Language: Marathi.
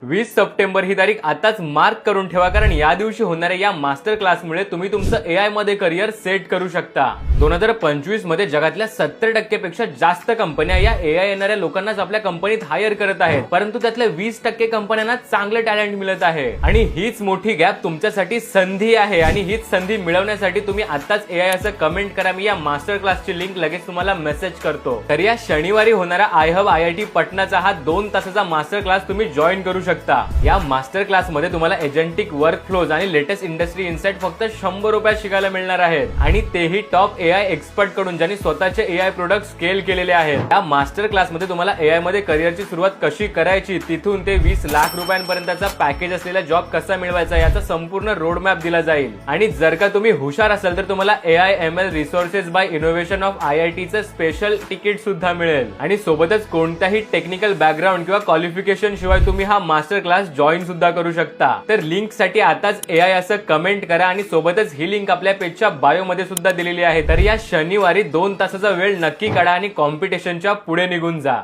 20 सप्टेंबर ही तारीख आताच मार्क करून ठेवा, कारण या दिवशी होणाऱ्या या मास्टर क्लासमुळे तुम्ही तुमचं एआय मध्ये करिअर सेट करू शकता। 2025 मध्ये जगातल्या 70% पेक्षा जास्त कंपन्या या एआय येणाऱ्या लोकांनाच आपल्या कंपनीत हायर करत आहेत, परंतु त्यातल्या 20% कंपन्यांना चांगलं टॅलेंट मिळत आहे। आणि हीच मोठी गॅप तुमच्यासाठी संधी आहे, आणि हीच संधी मिळवण्यासाठी तुम्ही आताच एआय असं कमेंट करा। मी या मास्टर क्लासची लिंक लगेच तुम्हाला मेसेज करतो। तर या शनिवारी होणारा आय हब IIT पटनाचा हा 2 तासाचा मास्टर क्लास तुम्ही जॉईन करू शकता। या मास्टर क्लास मध्ये तुम्हाला एजंटिक वर्क फ्लोज आणि लेटेस्ट इंडस्ट्री इनसाइट फक्त 100 रुपयात शिकायला मिळणार आहेत, आणि तेही टॉप एआय एक्सपर्ट कडून, ज्यांनी स्वतःचे एआय प्रोडक्ट स्केल केलेले आहेत। या मास्टर क्लास मध्ये तुम्हाला एआय मध्ये करिअरची सुरुवात कशी करायची, तिथून ते 20 लाख रुपयांपर्यंतचा पॅकेज असलेला जॉब कसा मिळवायचा याचा संपूर्ण रोड मॅप दिला जाईल। आणि जर का तुम्ही हुशार असाल तर तुम्हाला AI ML resources by innovation of IIT चं स्पेशल तिकीट सुद्धा मिळेल, आणि सोबतच कोणत्याही टेक्निकल बॅकग्राऊंड किंवा क्वालिफिकेशन शिवाय तुम्ही हा मास्टर क्लास जॉईन सुद्धा करू शकता। तर लिंक साठी आताच एआय असं कमेंट करा, आणि सोबतच ही लिंक आपल्या पेजच्या बायो मध्ये सुद्धा दिलेली आहे। तर या शनिवारी 2 तासाचा वेळ नक्की काढा आणि कॉम्पिटिशनच्या पुढे निघून जा।